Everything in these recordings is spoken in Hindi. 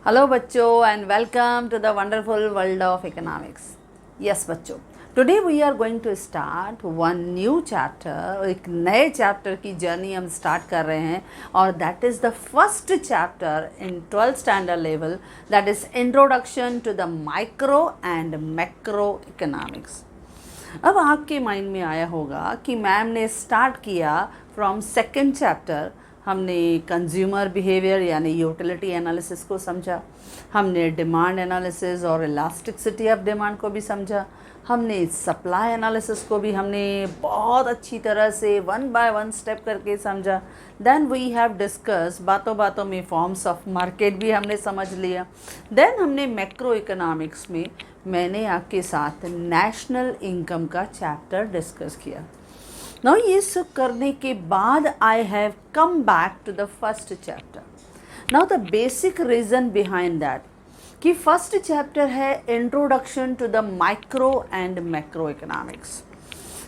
हेलो बच्चों and welcome to the wonderful world of economics. Yes बच्चों, today we are going to start one new chapter. एक नए चैप्टर की जर्नी हम स्टार्ट कर रहे हैं और that is the first chapter in 12th standard level, that is introduction to the micro and macro economics. अब आपके माइंड में आया होगा कि मैम ने स्टार्ट किया फ्रॉम सेकेंड चैप्टर। हमने कंज्यूमर बिहेवियर यानी यूटिलिटी एनालिसिस को समझा, हमने डिमांड एनालिसिस और इलास्टिसिटी ऑफ डिमांड को भी समझा, हमने सप्लाई एनालिसिस को भी हमने बहुत अच्छी तरह से वन बाय वन स्टेप करके समझा। देन वी हैव डिस्कस, बातों बातों में फॉर्म्स ऑफ मार्केट भी हमने समझ लिया। देन हमने मैक्रो इकोनॉमिक्स में मैंने आपके साथ नेशनल इनकम का चैप्टर डिस्कस किया। नाउ ये सब करने के बाद I have come back to the first chapter. Now the basic reason behind that कि फर्स्ट चैप्टर है introduction to the micro and macro economics.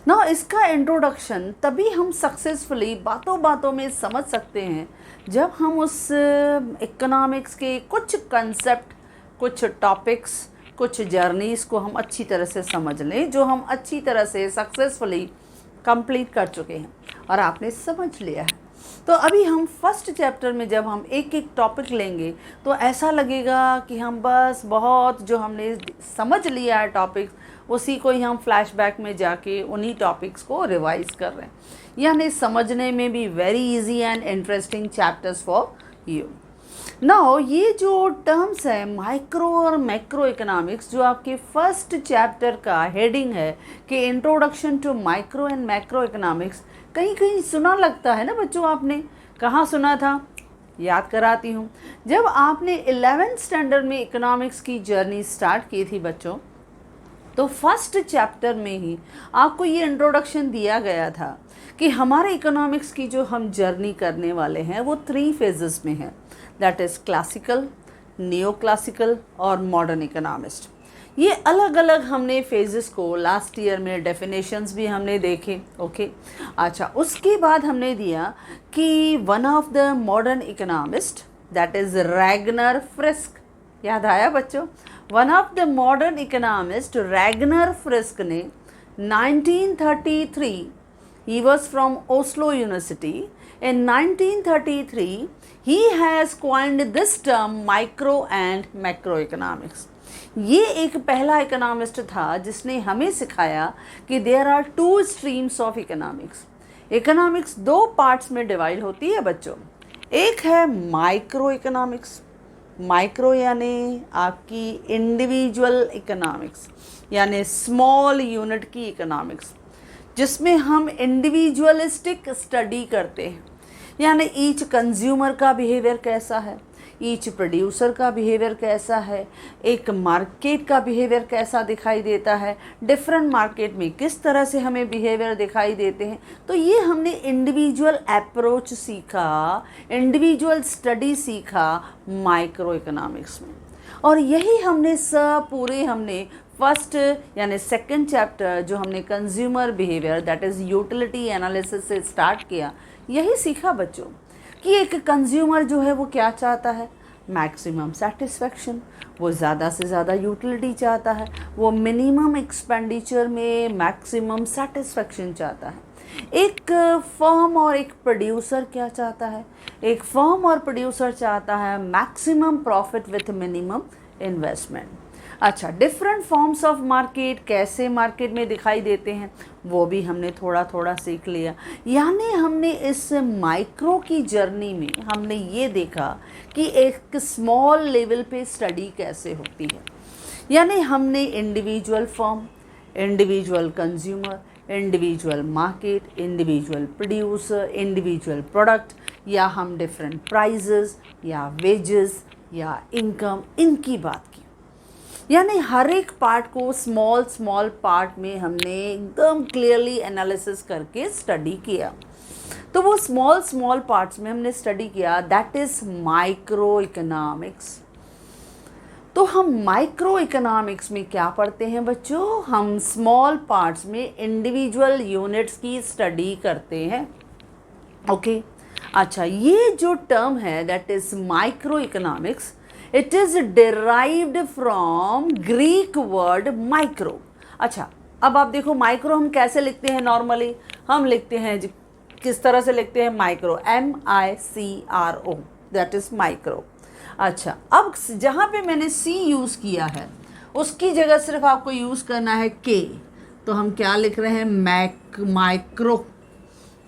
Now इसका इंट्रोडक्शन तभी हम सक्सेसफुली बातों बातों में समझ सकते हैं जब हम उस इकोनॉमिक्स के कुछ कंसेप्ट, कुछ टॉपिक्स, कुछ जर्नीज़ को हम अच्छी तरह से समझ लें, जो हम अच्छी तरह से सक्सेसफुली कंप्लीट कर चुके हैं और आपने समझ लिया है। तो अभी हम फर्स्ट चैप्टर में जब हम एक एक टॉपिक लेंगे तो ऐसा लगेगा कि हम बस बहुत जो हमने समझ लिया है टॉपिक्स, उसी को ही हम फ्लैशबैक में जाके उन्हीं टॉपिक्स को रिवाइज कर रहे हैं। यानी समझने में भी very easy and interesting chapters for you. Now ये जो टर्म्स है माइक्रो और मैक्रो इकोनॉमिक्स, जो आपके फर्स्ट चैप्टर का हेडिंग है कि introduction to micro and macro economics, कहीं कहीं सुना लगता है ना बच्चों। आपने कहाँ सुना था? याद कराती हूँ। जब आपने 11th स्टैंडर्ड में इकोनॉमिक्स की जर्नी स्टार्ट की थी बच्चों, तो फर्स्ट चैप्टर में ही आपको ये इंट्रोडक्शन दिया गया था कि हमारे इकोनॉमिक्स की जो हम जर्नी करने वाले हैं वो 3 फेजेस में है, that is classical, neo classical और मॉडर्न इकोनॉमिस्ट। ये अलग अलग हमने फेजेस को लास्ट ईयर में डेफिनेशंस भी हमने देखे। ओके अच्छा, उसके बाद हमने दिया कि one of the modern economist that is Ragnar frisk. याद आया बच्चों? One of the modern economist Ragnar frisk ने 1933, he was from Oslo University. In 1933, he has coined this term micro and macroeconomics. ये एक पहला इकोनॉमिस्ट था जिसने हमें सिखाया कि there are 2 streams of economics. Economics 2 parts में डिवाइड होती है बच्चों। एक है माइक्रो इकोनॉमिक्स, माइक्रो यानी आपकी इंडिविजुअल इकोनॉमिक्स यानी स्मॉल यूनिट की इकोनॉमिक्स, जिसमें हम इंडिविजुअलिस्टिक स्टडी करते हैं। यानी ईच कंज्यूमर का बिहेवियर कैसा है, ईच प्रोड्यूसर का बिहेवियर कैसा है, एक मार्केट का बिहेवियर कैसा दिखाई देता है, डिफरेंट मार्केट में किस तरह से हमें बिहेवियर दिखाई देते हैं। तो ये हमने इंडिविजुअल अप्रोच सीखा, इंडिविजुअल स्टडी सीखा माइक्रो इकोनॉमिक्स में। और यही हमने सब पूरे हमने फर्स्ट यानी सेकंड चैप्टर जो हमने consumer behaviour that is utility analysis से स्टार्ट किया, यही सीखा बच्चों कि एक कंज्यूमर जो है वो क्या चाहता है, मैक्सिमम सेटिस्फैक्शन। वो ज़्यादा से ज़्यादा यूटिलिटी चाहता है, वो मिनिमम एक्सपेंडिचर में मैक्सिमम सेटिस्फैक्शन चाहता है। एक फर्म और एक प्रोड्यूसर क्या चाहता है? एक फर्म और प्रोड्यूसर चाहता है maximum profit with minimum investment. अच्छा, डिफरेंट फॉर्म्स ऑफ मार्केट कैसे मार्केट में दिखाई देते हैं वो भी हमने थोड़ा थोड़ा सीख लिया। यानी हमने इस माइक्रो की जर्नी में हमने ये देखा कि एक स्मॉल लेवल पे स्टडी कैसे होती है। यानी हमने individual firm, individual consumer, individual market, individual producer, individual product, या हम डिफरेंट प्राइजेस या वेजेस या इनकम, इनकी बात की। यानी हर एक पार्ट को स्मॉल स्मॉल पार्ट में हमने एकदम क्लियरली एनालिसिस करके स्टडी किया। तो वो स्मॉल स्मॉल पार्ट्स में हमने स्टडी किया, दैट इज़ माइक्रो इकोनॉमिक्स। तो हम माइक्रो इकोनॉमिक्स में क्या पढ़ते हैं बच्चों? हम स्मॉल पार्ट्स में इंडिविजुअल यूनिट्स की स्टडी करते हैं। ओके अच्छा, ये जो टर्म है that is micro economics, it is derived from Greek word micro. अच्छा, अब आप देखो माइक्रो हम कैसे लिखते हैं नॉर्मली, हम लिखते हैं किस तरह से लिखते हैं micro, MICRO, that is micro. अच्छा, अब जहाँ पे मैंने C यूज़ किया है उसकी जगह सिर्फ आपको यूज़ करना है K, तो हम क्या लिख रहे हैं, माइक्रो।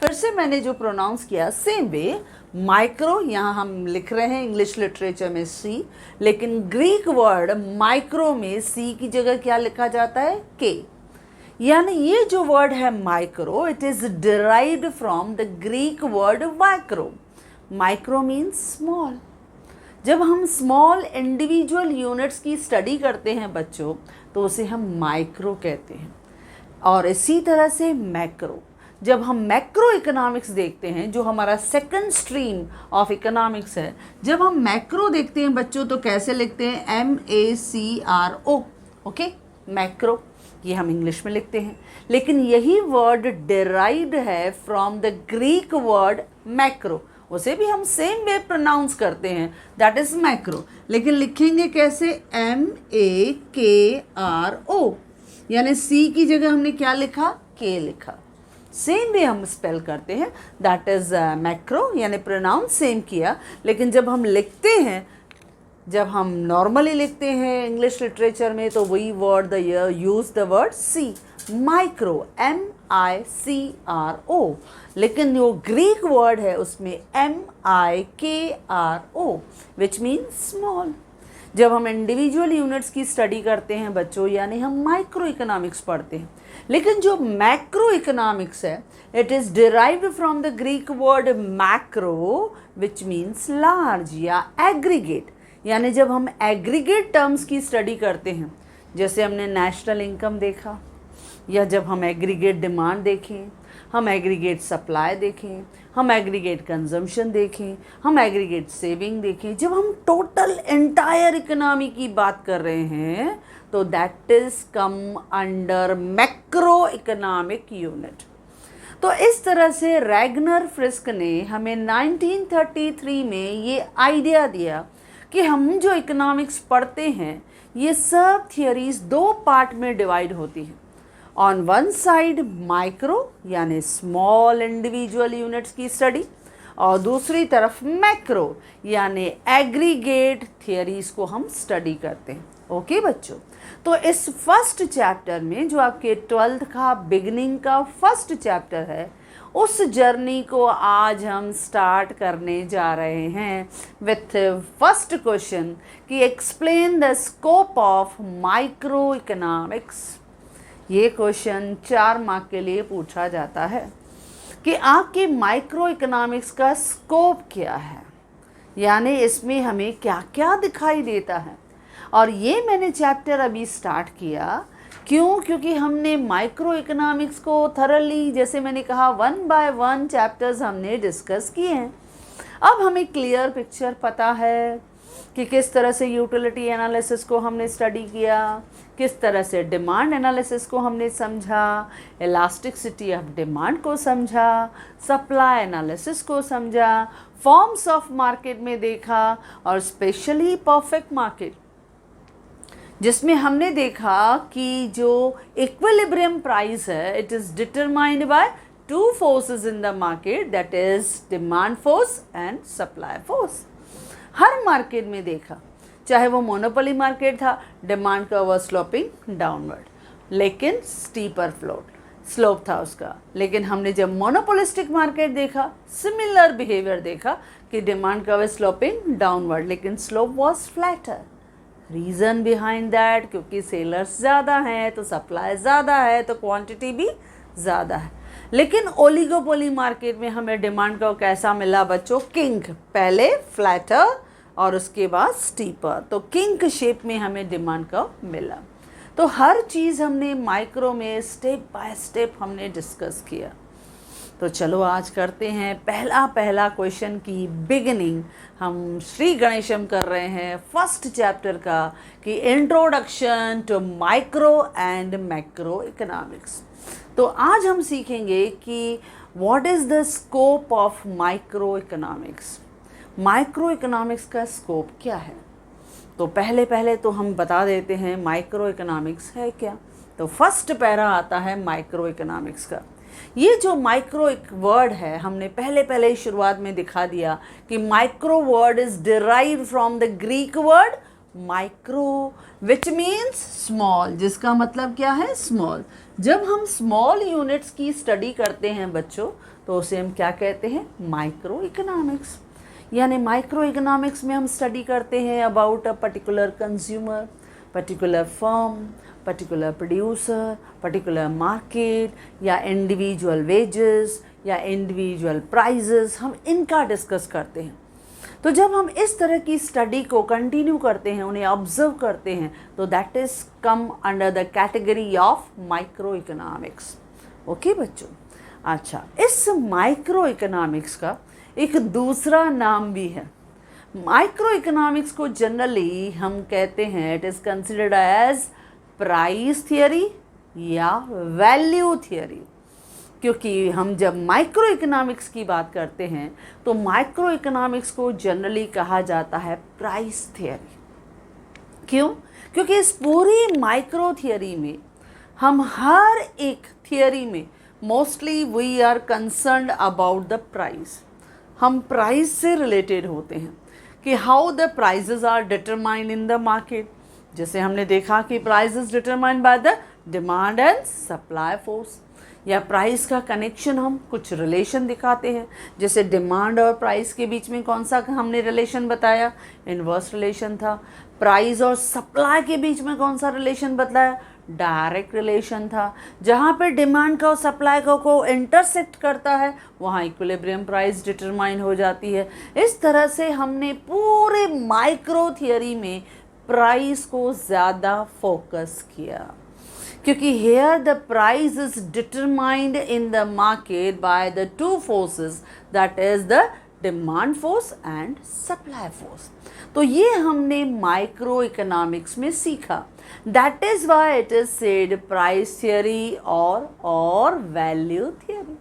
फिर से मैंने जो प्रोनाउंस किया सेम वे, माइक्रो यहाँ हम लिख रहे हैं इंग्लिश लिटरेचर में C, लेकिन ग्रीक वर्ड माइक्रो में C की जगह क्या लिखा जाता है, K। यानी ये जो वर्ड है micro, it is derived from the Greek word micro. Micro means small. जब हम स्मॉल इंडिविजुअल यूनिट्स की स्टडी करते हैं बच्चों, तो उसे हम माइक्रो कहते हैं। और इसी तरह से मैक्रो, जब हम मैक्रो इकोनॉमिक्स देखते हैं, जो हमारा सेकंड स्ट्रीम ऑफ इकोनॉमिक्स है, जब हम मैक्रो देखते हैं बच्चों तो कैसे लिखते हैं, MACRO, ओके, मैक्रो, ये हम इंग्लिश में लिखते हैं। लेकिन यही वर्ड डिराइव्ड है from the Greek word macro, उसे भी हम सेम वे प्रोनाउंस करते हैं, दैट इज मैक्रो, लेकिन लिखेंगे कैसे, MAKRO, यानी C की जगह हमने क्या लिखा, K लिखा। सेम वे हम स्पेल करते हैं, दैट इज मैक्रो, यानी प्रोनाउंस सेम किया, लेकिन जब हम लिखते हैं, जब हम नॉर्मली लिखते हैं इंग्लिश लिटरेचर में, तो वही word use the word C, micro, MICRO, लेकिन जो ग्रीक वर्ड है उसमें MIKRO, विच मीन्स स्मॉल। जब हम इंडिविजुअल यूनिट्स की स्टडी करते हैं बच्चों, यानी हम माइक्रो इकोनॉमिक्स पढ़ते हैं। लेकिन जो मैक्रो इकोनॉमिक्स है, it is derived from the Greek word macro, which means large या एग्रीगेट। यानी जब हम एग्रीगेट टर्म्स की स्टडी करते हैं, जैसे हमने नेशनल इनकम देखा, या जब हम एग्रीगेट डिमांड देखें, हम एग्रीगेट सप्लाई देखें, हम एग्रीगेट कंजम्पशन देखें, हम एग्रीगेट सेविंग देखें, जब हम टोटल एंटायर इकोनॉमी की बात कर रहे हैं, तो that is come under macro economic unit. तो इस तरह से रैगनर फ्रिस्क ने हमें 1933 में ये आइडिया दिया कि हम जो इकोनॉमिक्स पढ़ते हैं, ये सब थियरीज दो पार्ट में डिवाइड होती हैं। ऑन वन साइड माइक्रो यानी स्मॉल इंडिविजुअल यूनिट्स की स्टडी, और दूसरी तरफ मैक्रो यानी एग्रीगेट थियरीज को हम स्टडी करते हैं। ओके बच्चों, तो इस फर्स्ट चैप्टर में जो आपके 12th का बिगिनिंग का फर्स्ट चैप्टर है, उस जर्नी को आज हम स्टार्ट करने जा रहे हैं विथ फर्स्ट क्वेश्चन कि explain the scope of micro economics. ये क्वेश्चन 4 मार्क के लिए पूछा जाता है कि आपके माइक्रो इकोनॉमिक्स का स्कोप क्या है, यानी इसमें हमें क्या क्या दिखाई देता है। और ये मैंने चैप्टर अभी स्टार्ट किया क्यों, क्योंकि हमने माइक्रो इकोनॉमिक्स को थरली, जैसे मैंने कहा, 1 बाय 1 चैप्टर्स हमने डिस्कस किए हैं। अब हमें क्लियर पिक्चर पता है कि किस तरह से यूटिलिटी एनालिसिस को हमने स्टडी किया, किस तरह से डिमांड एनालिसिस को हमने समझा, इलास्टिसिटी ऑफ डिमांड को समझा, सप्लाई एनालिसिस को समझा, फॉर्म्स ऑफ मार्केट में देखा, और स्पेशली परफेक्ट मार्केट, जिसमें हमने देखा कि जो इक्विलिब्रियम प्राइस है, it is determined bye 2 forces in the market, that is demand force and supply force. Her market में देखा, चाहे वो मोनोपोली मार्केट था, डिमांड का वो स्लोपिंग डाउनवर्ड, लेकिन स्टीपर स्लोप था उसका। लेकिन हमने जब मोनोपोलिस्टिक मार्केट देखा, सिमिलर बिहेवियर देखा कि डिमांड का वो स्लोपिंग डाउनवर्ड, लेकिन slope was flatter. Reason behind that, क्योंकि सेलर्स ज़्यादा हैं तो सप्लाई ज़्यादा है, तो क्वांटिटी भी ज़्यादा है। लेकिन ओलिगोपोली मार्केट में हमें डिमांड का कैसा मिला बच्चों, किंक, पहले फ्लैटर और उसके बाद स्टीपर, तो किंक शेप में हमें डिमांड का मिला। तो हर चीज़ हमने माइक्रो में स्टेप बाय स्टेप हमने डिस्कस किया। तो चलो आज करते हैं पहला क्वेश्चन की बिगिनिंग। हम श्री गणेशम कर रहे हैं फर्स्ट चैप्टर का कि introduction to micro and macro economics. तो आज हम सीखेंगे कि what is the scope of micro economics. Micro economics का स्कोप क्या है, तो पहले पहले तो हम बता देते हैं माइक्रो इकोनॉमिक्स है क्या। तो फर्स्ट पैरा आता है माइक्रो इकोनॉमिक्स का। ये जो माइक्रो एक वर्ड है, हमने पहले पहले ही शुरुआत में दिखा दिया कि micro word is derived from the Greek word micro which means small, जिसका मतलब क्या है स्मॉल। जब हम स्मॉल यूनिट्स की स्टडी करते हैं बच्चों, तो उसे हम क्या कहते हैं, माइक्रो इकोनॉमिक्स। यानी माइक्रो इकोनॉमिक्स में हम स्टडी करते हैं about a particular consumer, particular firm, particular producer, particular market, या इंडिविजुअल वेजेस या इंडिविजुअल प्राइजेस, हम इनका डिस्कस करते हैं। तो जब हम इस तरह की स्टडी को कंटिन्यू करते हैं, उन्हें ऑब्जर्व करते हैं, तो that is come under the category of micro economics. Okay बच्चों, अच्छा, इस माइक्रो इकोनॉमिक्स का एक दूसरा नाम भी है। माइक्रो इकोनॉमिक्स को जनरली हम कहते हैं, it is considered as price theory या वैल्यू थियरी। क्योंकि हम जब माइक्रो इकोनॉमिक्स की बात करते हैं, तो माइक्रो इकोनॉमिक्स को जनरली कहा जाता है प्राइस थियरी। क्यों? क्योंकि इस पूरी माइक्रो थियरी में हम हर एक थियरी में mostly we are concerned about the price. हम प्राइस से रिलेटेड होते हैं कि how the prices are determined in the market. जैसे हमने देखा कि price is determined by the demand and supply force, या प्राइस का कनेक्शन हम कुछ रिलेशन दिखाते हैं। जैसे डिमांड और प्राइस के बीच में कौन सा हमने रिलेशन बताया, इन्वर्स रिलेशन था। प्राइस और सप्लाई के बीच में कौन सा रिलेशन बताया, डायरेक्ट रिलेशन था। जहाँ पे डिमांड का और सप्लाई को इंटरसेक्ट करता है, वहाँ इक्विलिब्रियम प्राइस डिटरमाइन हो जाती है। इस तरह से हमने पूरे माइक्रो थियरी में प्राइस को ज़्यादा फोकस किया, क्योंकि here the price is determined in the market by the two forces, that is the demand force and supply force। तो ये हमने माइक्रो इकोनॉमिक्स में सीखा। That is why it is said price theory और वैल्यू थियरी।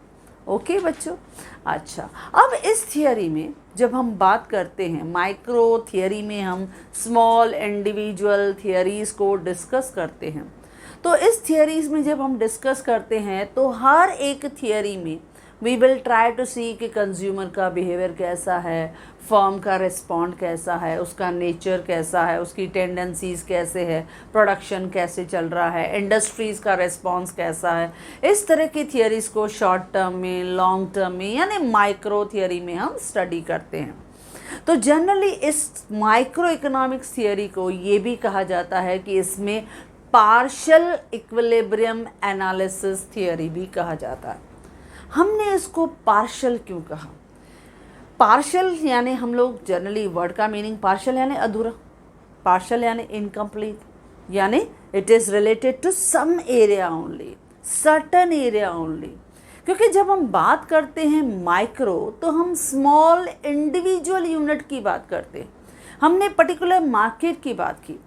ओके बच्चों, अच्छा, अब इस थियरी में जब हम बात करते हैं, माइक्रो थियरी में हम स्मॉल इंडिविजुअल थियरीज को डिस्कस करते हैं। तो इस थियरीज़ में जब हम डिस्कस करते हैं, तो हर एक थियरी में वी विल ट्राई टू सी कि कंज्यूमर का बिहेवियर कैसा है, फर्म का रिस्पॉन्ड कैसा है, उसका नेचर कैसा है, उसकी टेंडेंसीज़ कैसे है, प्रोडक्शन कैसे चल रहा है, इंडस्ट्रीज़ का रिस्पॉन्स कैसा है। इस तरह की थियरीज़ को शॉर्ट टर्म में, लॉन्ग टर्म में, यानी माइक्रो थियरी में हम स्टडी करते हैं। तो जनरली इस माइक्रो इकोनॉमिक्स थियरी को ये भी कहा जाता है कि इसमें पार्शियल इक्विलिब्रियम एनालिसिस थियरी भी कहा जाता है। हमने इसको पार्शियल क्यों कहा? पार्शियल यानी हम लोग जनरली वर्ड का मीनिंग पार्शियल यानी अधूरा, पार्शियल यानी इनकम्प्लीट, यानी it is related to some area only, certain area only. क्योंकि जब हम बात करते हैं माइक्रो, तो हम स्मॉल इंडिविजुअल यूनिट की बात करते हैं। हमने पर्टिकुलर मार्केट की बात की,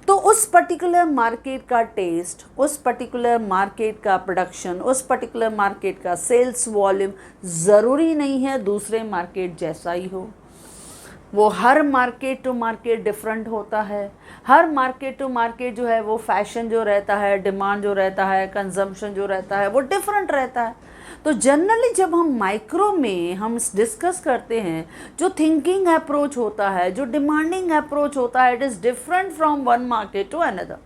तो उस पर्टिकुलर मार्केट का टेस्ट, उस पर्टिकुलर मार्केट का प्रोडक्शन, उस पर्टिकुलर मार्केट का सेल्स वॉल्यूम ज़रूरी नहीं है दूसरे मार्केट जैसा ही हो। वो हर मार्केट टू मार्केट डिफरेंट होता है। हर मार्केट टू मार्केट जो है वो फैशन जो रहता है, डिमांड जो रहता है, कंजम्पशन जो रहता है, वो डिफरेंट रहता है। तो जनरली जब हम माइक्रो में हम डिस्कस करते हैं, जो थिंकिंग अप्रोच होता है, जो डिमांडिंग अप्रोच होता है, it is different from one market to another.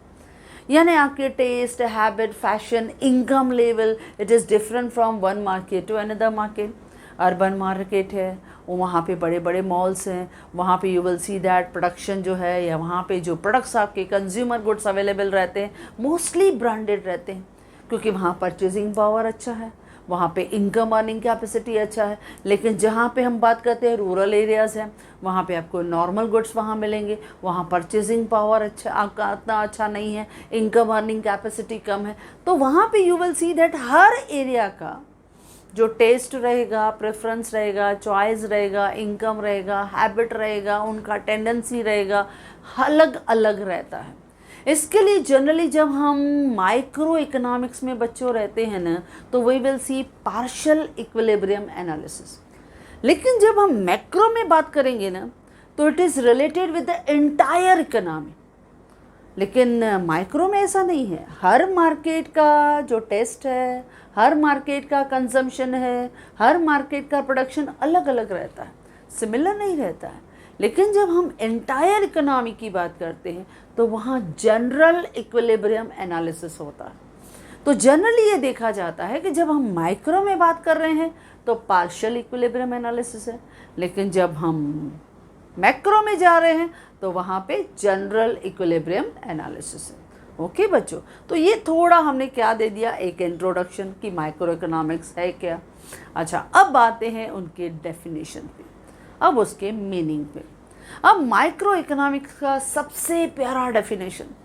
यानी आपके taste, habit, fashion, income level, it is different from one market to another market. Urban market है, वहाँ पे बड़े बड़े मॉल्स हैं, वहाँ पे you will see that production जो है, या वहाँ पे जो प्रोडक्ट्स आपके कंज्यूमर गुड्स अवेलेबल रहते हैं, मोस्टली ब्रांडेड रहते हैं, क्योंकि वहाँ परचेजिंग पावर अच्छा है, वहाँ पे इनकम अर्निंग कैपेसिटी अच्छा है। लेकिन जहाँ पे हम बात करते हैं रूरल एरियाज़ हैं, वहाँ पे आपको नॉर्मल गुड्स वहाँ मिलेंगे, वहाँ परचेजिंग पावर अच्छा आपका इतना अच्छा नहीं है, इनकम अर्निंग कैपेसिटी कम है। तो वहाँ पे you will see that her area का जो टेस्ट रहेगा, प्रेफरेंस रहेगा, चॉइस रहेगा, इनकम रहेगा, हैबिट रहेगा, उनका टेंडेंसी रहेगा, अलग अलग रहता है। इसके लिए जनरली जब हम माइक्रो इकोनॉमिक्स में बच्चों रहते हैं ना, तो we will see partial equilibrium analysis. लेकिन जब हम मैक्रो में बात करेंगे ना, तो it is related with the entire economy. लेकिन माइक्रो में ऐसा नहीं है। हर मार्केट का जो टेस्ट है, हर मार्केट का कंजम्पशन है, हर मार्केट का प्रोडक्शन अलग अलग रहता है, सिमिलर नहीं रहता है। लेकिन जब हम एंटायर इकोनॉमी की बात करते हैं तो वहाँ जनरल इक्विलिब्रियम एनालिसिस होता है। तो जनरली ये देखा जाता है कि जब हम माइक्रो में बात कर रहे हैं तो पार्शियल इक्विलिब्रियम एनालिसिस है, लेकिन जब हम मैक्रो में जा रहे हैं तो वहाँ पे जनरल इक्विलिब्रियम एनालिसिस है। ओके बच्चों, तो ये थोड़ा हमने क्या दे दिया, एक इंट्रोडक्शन कि माइक्रो इकोनॉमिक्स है क्या। अच्छा, अब आते हैं उनके डेफिनेशन पे, अब उसके मीनिंग पे। अब माइक्रो इकोनॉमिक्स का सबसे प्यारा डेफिनेशन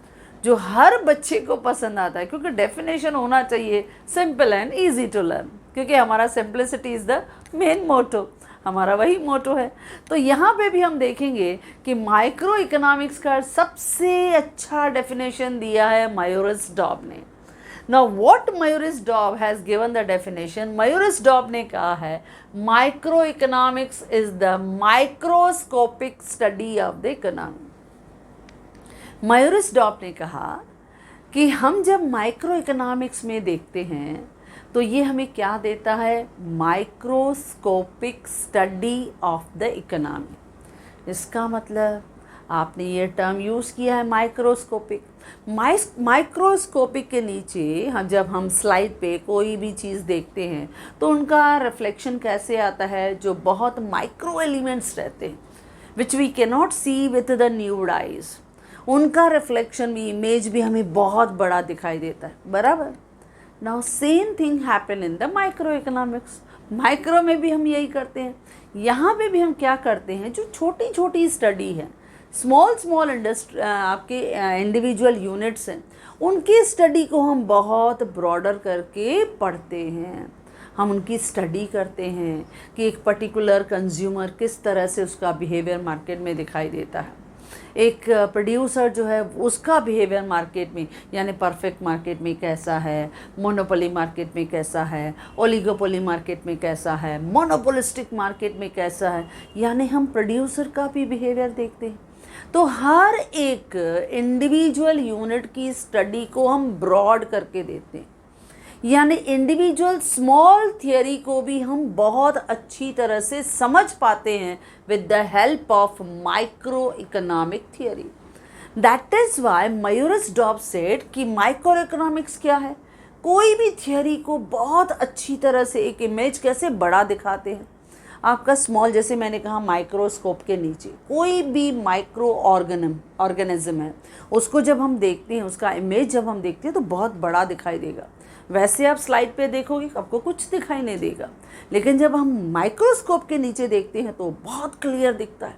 जो हर बच्चे को पसंद आता है, क्योंकि डेफिनेशन होना चाहिए simple and easy to learn, क्योंकि हमारा simplicity is the main motto, हमारा वही मोटो है। तो यहाँ पे भी हम देखेंगे कि माइक्रो इकोनॉमिक्स का सबसे अच्छा डेफिनेशन दिया है मायोरिस डॉब ने। Now what Maurice Dobb has given the definition, Maurice Dobb ने कहा है microeconomics is the microscopic study of the economy। Maurice Dobb ने कहा कि हम जब माइक्रो इकोनॉमिक्स में देखते हैं तो ये हमें क्या देता है, microscopic study of the economy. इसका मतलब आपने ये टर्म यूज़ किया है माइक्रोस्कोपिक। माइक्रोस्कोपिक के नीचे जब हम स्लाइड पे कोई भी चीज़ देखते हैं तो उनका रिफ्लेक्शन कैसे आता है, जो बहुत माइक्रो एलिमेंट्स रहते हैं which we cannot see with the nude eyes, उनका रिफ्लेक्शन भी, इमेज भी हमें बहुत बड़ा दिखाई देता है, बराबर। Now same thing happen in the micro economics. Micro में भी हम यही करते हैं, यहाँ पे भी हम क्या करते हैं, जो छोटी छोटी स्टडी है, स्मॉल इंडस्ट्री आपके इंडिविजुअल यूनिट्स हैं, उनकी स्टडी को हम बहुत ब्रॉडर करके पढ़ते हैं। हम उनकी स्टडी करते हैं कि एक पर्टिकुलर कंज्यूमर किस तरह से उसका बिहेवियर मार्केट में दिखाई देता है, एक प्रोड्यूसर जो है उसका बिहेवियर मार्केट में, यानी परफेक्ट मार्केट में कैसा है, मोनोपोली मार्केट में कैसा है, ओलिगोपोली मार्केट में कैसा है, मोनोपोलिस्टिक मार्केट में कैसा है, यानी हम प्रोड्यूसर का भी बिहेवियर देखते हैं। तो हर एक इंडिविजुअल यूनिट की स्टडी को हम ब्रॉड करके देते हैं, यानी इंडिविजुअल स्मॉल थियरी को भी हम बहुत अच्छी तरह से समझ पाते हैं with the help of micro economic theory. That is why Maurice Dobb said कि माइक्रो इकोनॉमिक्स क्या है, कोई भी थियरी को बहुत अच्छी तरह से एक इमेज कैसे बड़ा दिखाते हैं। आपका स्मॉल, जैसे मैंने कहा माइक्रोस्कोप के नीचे कोई भी माइक्रो ऑर्गेनिज्म है, उसको जब हम देखते हैं, उसका इमेज जब हम देखते हैं तो बहुत बड़ा दिखाई देगा। वैसे आप स्लाइड पे देखोगे आपको कुछ दिखाई नहीं देगा, लेकिन जब हम माइक्रोस्कोप के नीचे देखते हैं तो बहुत क्लियर दिखता है,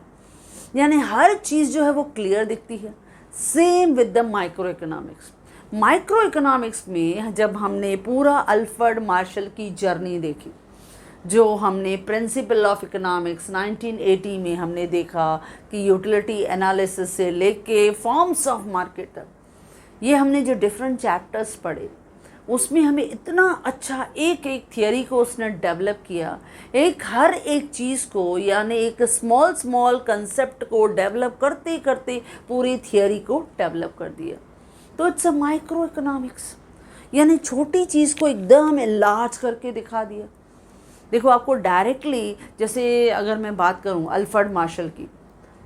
यानी हर चीज़ जो है वो क्लियर दिखती है। Same with the micro economics. Micro economics में जब हमने पूरा अल्फ्रेड मार्शल की जर्नी देखी, जो हमने प्रिंसिपल ऑफ इकोनॉमिक्स 1980 में हमने देखा कि यूटिलिटी एनालिसिस से लेके फॉर्म्स ऑफ मार्केट तक, ये हमने जो डिफरेंट चैप्टर्स पढ़े उसमें हमें इतना अच्छा एक एक थियरी को उसने डेवलप किया, हर एक चीज़ को, यानी एक स्मॉल कंसेप्ट को डेवलप करते करते पूरी थियरी को डेवलप कर दिया। तो इट्स अ माइक्रो इकोनॉमिक्स, यानी छोटी चीज़ को एकदम लार्ज करके दिखा दिया। देखो आपको डायरेक्टली, जैसे अगर मैं बात करूं अल्फ्रेड मार्शल की,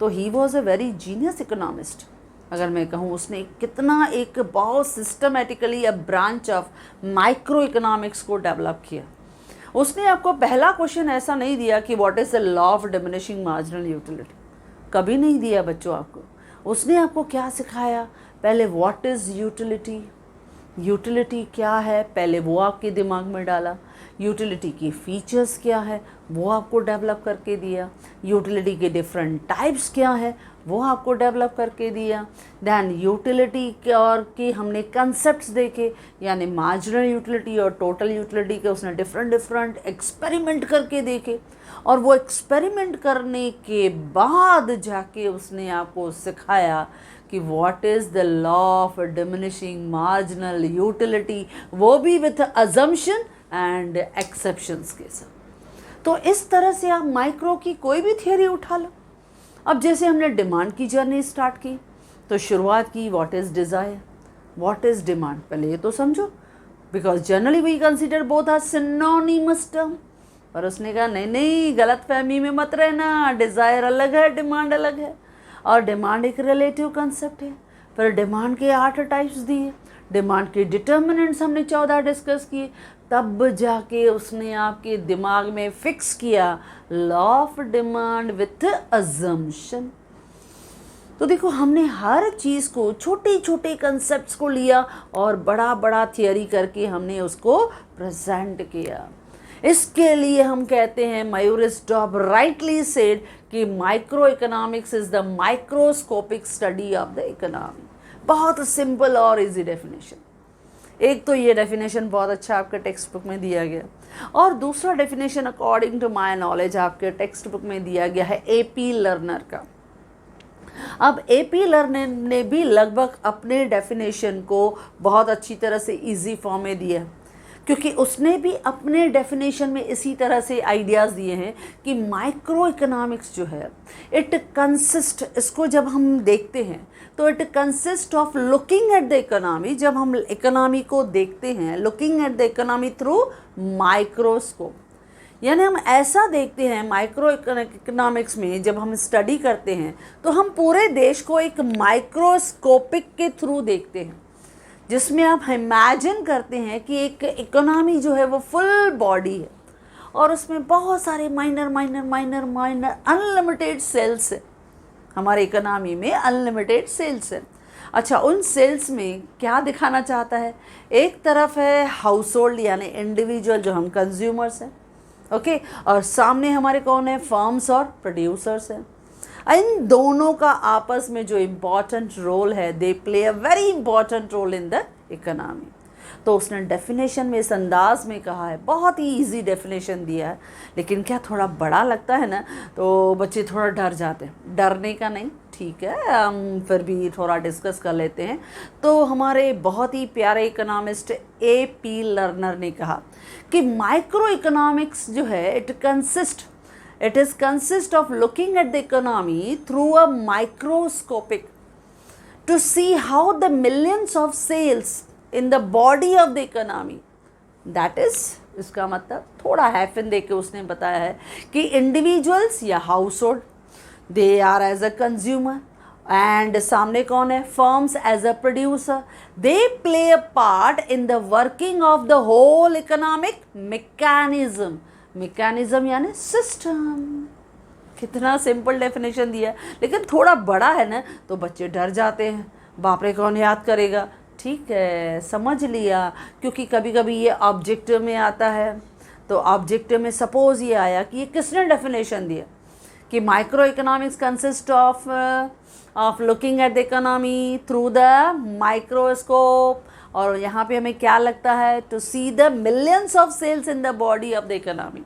तो he was a very genius economist. अगर मैं कहूँ उसने कितना एक बहुत systematically a branch of micro economics को डेवलप किया। उसने आपको पहला क्वेश्चन ऐसा नहीं दिया कि what is the law of diminishing marginal utility, कभी नहीं दिया बच्चों आपको। उसने आपको क्या सिखाया, पहले व्हाट इज़ यूटिलिटी, यूटिलिटी क्या है पहले वो आपके दिमाग में डाला, यूटिलिटी की फ़ीचर्स क्या है वो आपको डेवलप करके दिया, यूटिलिटी के डिफरेंट टाइप्स क्या है वो आपको डेवलप करके दिया। दैन यूटिलिटी के और के हमने कंसेप्ट्स देखे, यानी मार्जिनल यूटिलिटी और टोटल यूटिलिटी के उसने डिफरेंट एक्सपेरिमेंट करके देखे, और वो एक्सपेरिमेंट करने के बाद जाके उसने आपको सिखाया कि what is the law of diminishing marginal utility, वो भी विथ अजम्पशन एंड एक्सेप्शंस के साथ। तो इस तरह से आप माइक्रो की कोई भी थियरी उठा लो, अब जैसे हमने डिमांड की जर्नी स्टार्ट की, तो शुरुआत की what is desire, what is demand, पहले ये तो समझो, because generally we consider both are synonymous term. पर उसने कहा नहीं नहीं, गलत फहमी में मत रहना, डिज़ायर अलग है, डिमांड अलग है, और डिमांड एक रिलेटिव कंसेप्ट है। फिर डिमांड के 8 टाइप्स दिए, डिमांड के डिटर्मिनेंट्स हमने 14 डिस्कस किए, तब जाके उसने आपके दिमाग में फिक्स किया law of demand with assumption. तो देखो, हमने हर चीज़ को, छोटे छोटे कंसेप्ट्स को लिया और बड़ा बड़ा थियरी करके हमने उसको प्रेजेंट किया। इसके लिए हम कहते हैं, मयूरिस डॉब राइटली सेड कि micro economics is the microscopic study of the economy. बहुत सिंपल और इजी डेफिनेशन। एक तो ये डेफिनेशन बहुत अच्छा आपके टेक्स्ट बुक में दिया गया, और दूसरा definition according to my knowledge आपके टेक्स्ट बुक में दिया गया है AP लर्नर का। अब AP लर्नर ने भी लगभग अपने डेफिनेशन को बहुत अच्छी तरह से इजी फॉर्म में दिया, क्योंकि उसने भी अपने डेफिनेशन में इसी तरह से आइडियाज़ दिए हैं कि माइक्रो इकोनॉमिक्स जो है, इट कंसिस्ट, इसको जब हम देखते हैं तो it consist of looking at the economy. जब हम इकोनॉमी को देखते हैं, looking at the economy through microscope, यानी हम ऐसा देखते हैं माइक्रो इकोनॉमिक्स में, जब हम स्टडी करते हैं तो हम पूरे देश को एक माइक्रोस्कोपिक के थ्रू देखते हैं, जिसमें आप इमेजिन करते हैं कि एक इकोनॉमी जो है वो फुल बॉडी है और उसमें बहुत सारे minor minor minor minor unlimited cells है। हमारे इकोनॉमी में अनलिमिटेड सेल्स है। अच्छा, उन सेल्स में क्या दिखाना चाहता है? एक तरफ है हाउस होल्ड यानी इंडिविजुअल जो हम कंज्यूमर्स हैं, ओके, और सामने हमारे कौन है? फर्म्स और प्रोड्यूसर्स हैं। इन दोनों का आपस में जो इम्पॉर्टेंट रोल है, they play a very important role in the economy. तो उसने डेफिनेशन में इस अंदाज में कहा है, बहुत ही इजी डेफिनेशन दिया है, लेकिन क्या थोड़ा बड़ा लगता है ना, तो बच्चे थोड़ा डर जाते हैं। डरने का नहीं, ठीक है, हम फिर भी थोड़ा डिस्कस कर लेते हैं। तो हमारे बहुत ही प्यारे इकोनॉमिस्ट AP लर्नर ने कहा कि माइक्रो इकोनॉमिक्स जो है, it is consist of looking at the economy through a microscopic to see how the millions of cells in the body of the economy, that is, इसका मतलब थोड़ा हैफिन दे के उसने बताया है कि इंडिविजुअल्स या house hold, they are as a consumer, and सामने कौन है? Firms as a producer, they play a part in the working of the whole economic mechanism. Mechanism यानी सिस्टम। कितना सिंपल डेफिनेशन दिया है, लेकिन थोड़ा बड़ा है ना, तो बच्चे डर जाते हैं, बाप रे कौन याद करेगा। ठीक है, समझ लिया, क्योंकि कभी कभी ये ऑब्जेक्टिव में आता है। तो ऑब्जेक्टिव में सपोज ये आया कि ये किसने डेफिनेशन दिया कि micro economics consist of looking at the economy through the microscope, और यहाँ पे हमें क्या लगता है? To see the millions of cells in the body of the economy,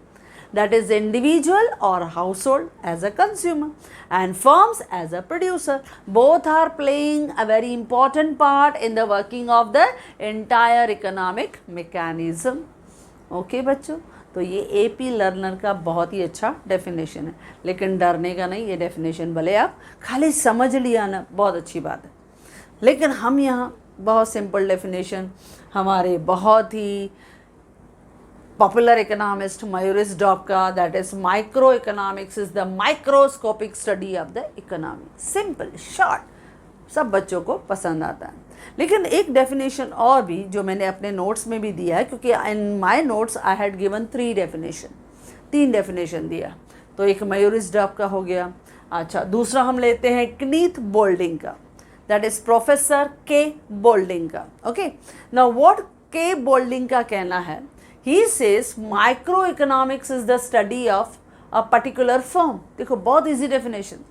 that is individual or household as a consumer and firms as a producer. Both are playing a very important part in the working of the entire economic mechanism. Okay बच्चों, तो ये AP लर्नर का बहुत ही अच्छा डेफिनेशन है, लेकिन डरने का नहीं। ये डेफिनेशन भले आप खाली समझ लिया ना, बहुत अच्छी बात है, लेकिन हम यहाँ बहुत सिंपल डेफिनेशन हमारे बहुत ही पॉपुलर इकोनॉमिस्ट मयूरिस डॉब का, that is micro economics is the microscopic study of the economy. Simple, short, सब बच्चों को पसंद आता है। लेकिन एक डेफिनेशन और भी जो मैंने अपने नोट्स में भी दिया है, क्योंकि in my notes I had given 3 definition, 3 definition दिया। तो एक मयूरिस डॉब का हो गया। अच्छा, दूसरा हम लेते हैं कनीथ बोल्डिंग का, that is professor K Boulding का। Okay, now what K Boulding का कहना है? He says microeconomics is the study of a particular firm. देखो, बहुत easy definition.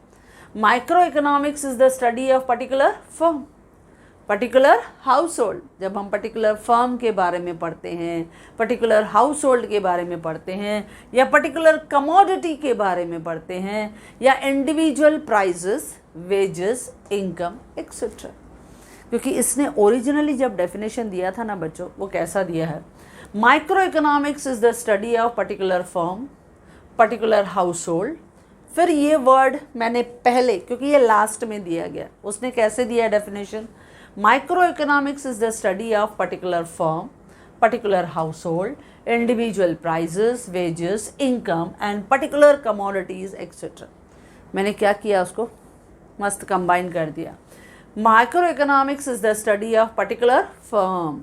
Microeconomics is the study of particular firm, particular household. जब हम particular firm के बारे में पढ़ते हैं, particular household के बारे में पढ़ते हैं, या particular commodity के बारे में पढ़ते हैं, या individual prices, wages, income, etc. क्योंकि इसने ओरिजिनली जब डेफिनेशन दिया था ना बच्चों, वो कैसा दिया है? Microeconomics is the study of particular firm, particular household, फिर ये वर्ड मैंने पहले, क्योंकि ये लास्ट में दिया गया, उसने कैसे दिया definition, micro economics is the study of particular firm, particular house hold, individual prices, wages, income and particular commodities etcetera. मैंने क्या किया, उसको मस्त कंबाइन कर दिया। Micro economics is the study of particular firm,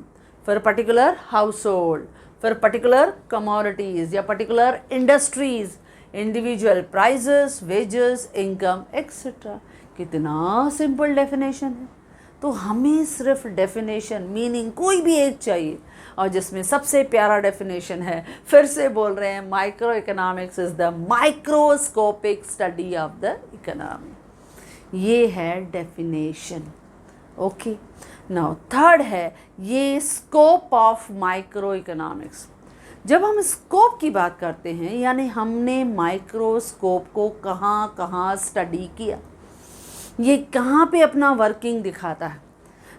फिर पर्टिकुलर हाउस होल्ड, फिर पर्टिकुलर कमोडिटीज या particular industries, individual prices, wages, income etcetera. कितना सिंपल डेफिनेशन है। तो हमें सिर्फ डेफिनेशन, मीनिंग कोई भी एक चाहिए, और जिसमें सबसे प्यारा डेफिनेशन है, फिर से बोल रहे हैं, micro economics is the microscopic study of the economy. ये है डेफिनेशन। ओके, नाउ थर्ड है ये स्कोप ऑफ माइक्रो इकोनॉमिक्स। जब हम स्कोप की बात करते हैं, यानी हमने माइक्रोस्कोप को कहाँ कहाँ स्टडी किया, ये कहाँ पे अपना वर्किंग दिखाता है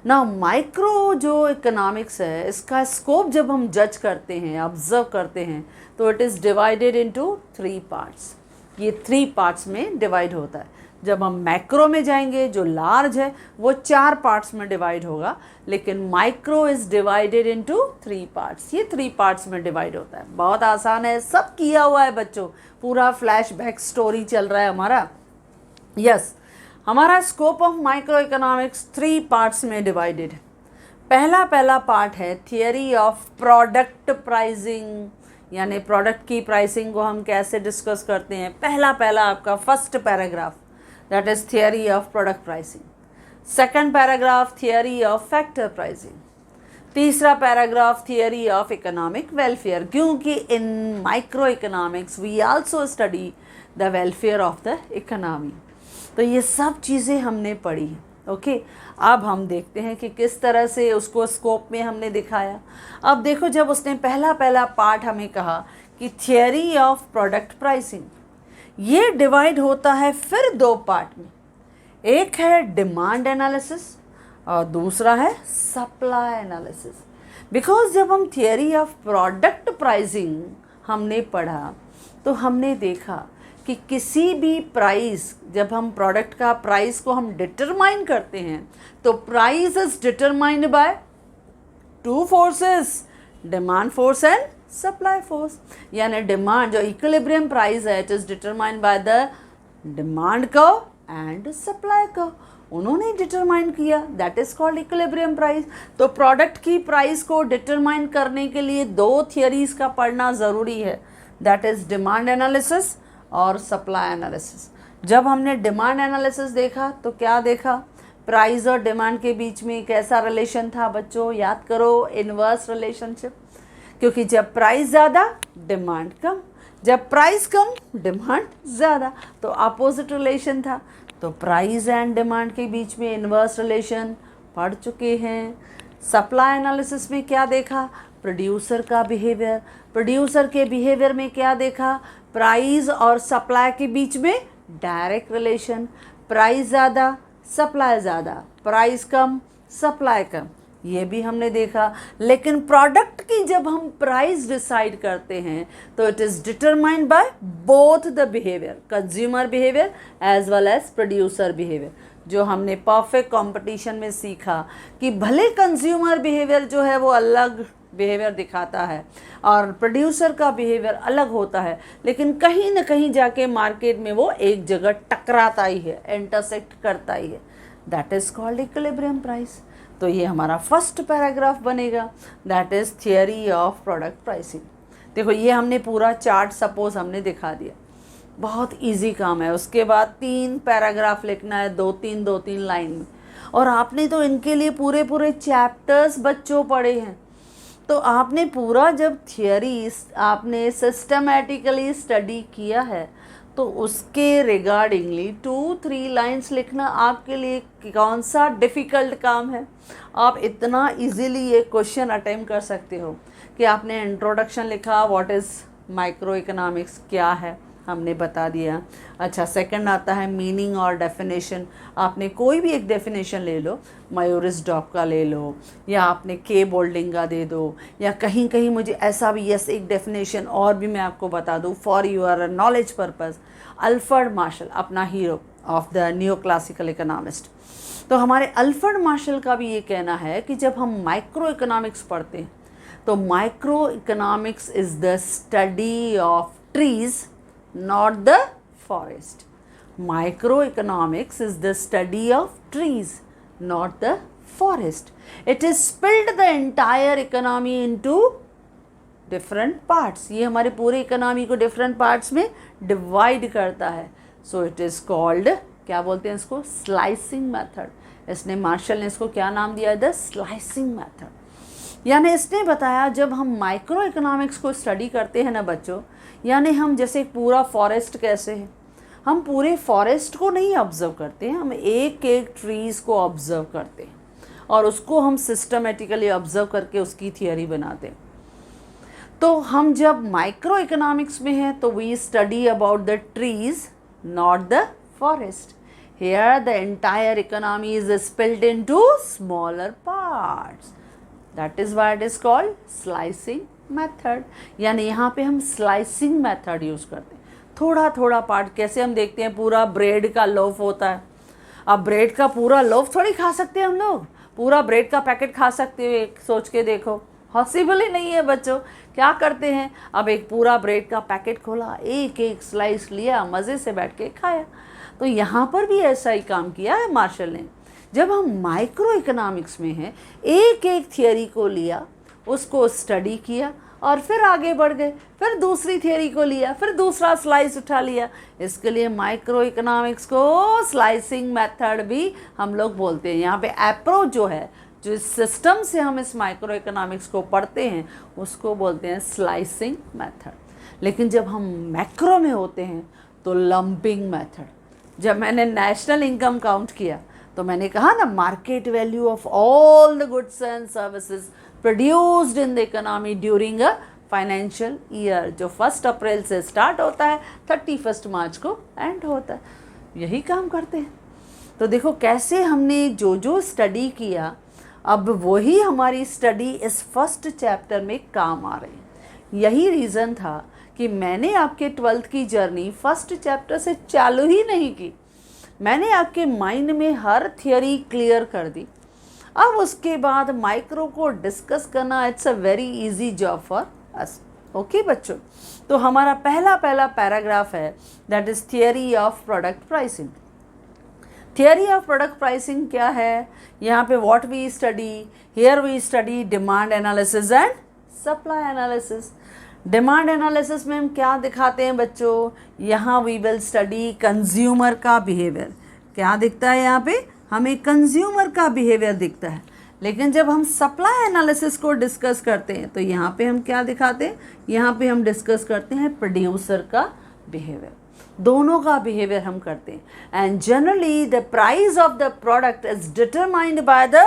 ना। माइक्रो जो इकोनॉमिक्स है, इसका स्कोप जब हम जज करते हैं, ऑब्जर्व करते हैं, तो it is divided into 3 parts. ये 3 पार्ट्स में डिवाइड होता है। जब हम मैक्रो में जाएंगे, जो लार्ज है, वो 4 पार्ट्स में डिवाइड होगा, लेकिन micro is divided into 3 parts. ये 3 पार्ट्स में डिवाइड होता है। बहुत आसान है, सब किया हुआ है बच्चों, पूरा फ्लैशबैक स्टोरी चल रहा है हमारा। यस, हमारा scope of micro economics 3 parts में डिवाइडेड है। पहला पार्ट है थियरी ऑफ प्रोडक्ट प्राइसिंग, यानी प्रोडक्ट की प्राइसिंग को हम कैसे डिस्कस करते हैं। पहला आपका first paragraph, that is theory of product pricing. Second paragraph theory of factor pricing. तीसरा paragraph theory of economic welfare, क्योंकि in micro economics we also study the welfare of the economy. तो ये सब चीज़ें हमने पढ़ी हैं। ओके, अब हम देखते हैं कि किस तरह से उसको स्कोप में हमने दिखाया। अब देखो, जब उसने पहला पार्ट हमें कहा कि थियरी ऑफ प्रोडक्ट प्राइसिंग, ये डिवाइड होता है फिर 2 पार्ट में। एक है डिमांड एनालिसिस और दूसरा है सप्लाई एनालिसिस। बिकॉज जब हम थियरी ऑफ प्रोडक्ट प्राइसिंग हमने पढ़ा, तो हमने देखा कि किसी भी प्राइस, जब हम प्रोडक्ट का प्राइस को हम डिटरमाइन करते हैं, तो price is determined bye 2 forces, demand force and supply force. यानी डिमांड, जो इक्विलिब्रियम प्राइस है, it is determined by the demand curve and supply curve. उन्होंने डिटरमाइन किया, that is called equilibrium price. तो प्रोडक्ट की प्राइस को डिटरमाइन करने के लिए 2 थियरीज का पढ़ना ज़रूरी है, दैट इज डिमांड एनालिसिस और सप्लाई एनालिसिस। जब हमने डिमांड एनालिसिस देखा, तो क्या देखा, प्राइस और डिमांड के बीच में कैसा रिलेशन था बच्चों, याद करो, इनवर्स रिलेशनशिप। क्योंकि जब प्राइस ज़्यादा डिमांड कम, जब प्राइस कम डिमांड ज़्यादा, तो अपोजिट रिलेशन था। तो प्राइस एंड डिमांड के बीच में इनवर्स रिलेशन पढ़ चुके हैं। सप्लाई एनालिसिस में क्या देखा, प्रोड्यूसर का बिहेवियर। प्रोड्यूसर के बिहेवियर में क्या देखा, प्राइस और सप्लाई के बीच में डायरेक्ट रिलेशन। प्राइस ज़्यादा, सप्लाई ज़्यादा, प्राइस कम, सप्लाई कम, ये भी हमने देखा। लेकिन प्रोडक्ट की जब हम प्राइस डिसाइड करते हैं, तो it is determined by both the behaviour, consumer behaviour as well as producer behaviour. जो हमने परफेक्ट कंपटीशन में सीखा कि भले कंज्यूमर बिहेवियर जो है वो अलग बिहेवियर दिखाता है और प्रोड्यूसर का बिहेवियर अलग होता है, लेकिन कहीं ना कहीं जाके मार्केट में वो एक जगह टकराता ही है, इंटरसेक्ट करता ही है, that is called equilibrium price. तो ये हमारा फर्स्ट पैराग्राफ बनेगा, that is theory of product pricing. देखो, ये हमने पूरा चार्ट सपोज हमने दिखा दिया, बहुत इजी काम है। उसके बाद 3 पैराग्राफ लिखना है, 2-3 लाइन में, और आपने तो इनके लिए पूरे चैप्टर्स बच्चों पढ़े हैं। तो आपने पूरा जब थियरी आपने सिस्टमेटिकली स्टडी किया है, तो उसके रिगार्डिंगली 2-3 लाइन्स लिखना आपके लिए कौन सा डिफ़िकल्ट काम है। आप इतना इजीली ये क्वेश्चन अटेम्प्ट कर सकते हो कि आपने इंट्रोडक्शन लिखा, व्हाट इज़ माइक्रो इकोनॉमिक्स क्या है, हमने बता दिया। अच्छा, सेकंड आता है मीनिंग और डेफिनेशन। आपने कोई भी एक डेफिनेशन ले लो, मयूरिस डॉक का ले लो, या आपने के बोल्डिंग का दे दो, या कहीं कहीं मुझे ऐसा भी यस एक डेफिनेशन और भी मैं आपको बता दूँ for your knowledge purpose. Alfred Marshall अपना hero of the new classical economist. तो हमारे अल्फ्रेड मार्शल का भी ये कहना है कि जब हम माइक्रो इकोनॉमिक्स पढ़ते हैं तो micro economics is the study of trees, not the forest. Microeconomics is the study of trees, not the forest. It is split the entire economy into different parts. ये हमारे पूरे इकोनॉमी को different parts में divide करता है. So it is called, क्या बोलते हैं इसको, slicing method. इसने मार्शल ने इसको क्या नाम दिया है, the slicing method. यानी इसने बताया जब हम माइक्रो इकोनॉमिक्स को स्टडी करते हैं ना बच्चों, यानी हम जैसे पूरा फॉरेस्ट कैसे है, हम पूरे फॉरेस्ट को नहीं ऑब्जर्व करते हैं, हम एक एक ट्रीज़ को ऑब्जर्व करते हैं और उसको हम सिस्टमेटिकली ऑब्जर्व करके उसकी थियरी बनाते हैं। तो हम जब माइक्रो इकोनॉमिक्स में हैं तो we study about the trees, not the forest. Here the entire economy is split into smaller parts, that is why it is called slicing method. यानी यहाँ पे हम स्लाइसिंग मेथड यूज़ करते हैं, थोड़ा थोड़ा पार्ट। कैसे हम देखते हैं पूरा ब्रेड का लोफ होता है, अब ब्रेड का पूरा लोफ थोड़ी खा सकते हैं हम लोग, पूरा ब्रेड का पैकेट खा सकते हो, सोच के देखो, पॉसिबल ही नहीं है बच्चों। क्या करते हैं, अब एक पूरा ब्रेड का पैकेट खोला, एक एक स्लाइस लिया, मज़े से बैठ के खाया। तो यहाँ पर भी ऐसा ही काम किया है मार्शल ने। जब हम माइक्रो इकोनॉमिक्स में हैं, एक एक थियरी को लिया, उसको स्टडी किया और फिर आगे बढ़ गए, फिर दूसरी थियरी को लिया, फिर दूसरा स्लाइस उठा लिया। इसके लिए माइक्रो इकोनॉमिक्स को स्लाइसिंग मेथड भी हम लोग बोलते हैं। यहाँ पे अप्रोच जो है, जो इस सिस्टम से हम इस माइक्रो इकोनॉमिक्स को पढ़ते हैं, उसको बोलते हैं स्लाइसिंग मेथड। लेकिन जब हम मैक्रो में होते हैं तो लंपिंग मेथड। जब मैंने नेशनल इनकम काउंट किया तो मैंने कहा ना, market value of all the goods and services produced in the economy during a financial year, जो 1 अप्रैल से स्टार्ट होता है, 31 मार्च को एंड होता है। यही काम करते हैं। तो देखो कैसे हमने जो जो स्टडी किया, अब वही हमारी स्टडी इस फर्स्ट चैप्टर में काम आ रही है। यही रीज़न था कि मैंने आपके 12th की जर्नी फर्स्ट चैप्टर से चालू ही नहीं की, मैंने आपके माइंड में हर थियरी क्लियर कर दी। अब उसके बाद माइक्रो को डिस्कस करना, it's a very easy job for us. Okay बच्चों, तो हमारा पहला पैराग्राफ है, that is theory of product pricing. Theory of product pricing क्या है, यहाँ पे what we study, here we study demand analysis and supply analysis. Demand analysis में हम क्या दिखाते हैं बच्चों, यहाँ वी विल स्टडी कंज्यूमर का बिहेवियर। क्या दिखता है यहाँ पे, हमें कंज्यूमर का बिहेवियर दिखता है। लेकिन जब हम सप्लाई एनालिसिस को डिस्कस करते हैं तो यहाँ पे हम क्या दिखाते हैं, यहाँ पे हम डिस्कस करते हैं प्रोड्यूसर का बिहेवियर। दोनों का बिहेवियर हम करते हैं। And generally the price of the product is determined by the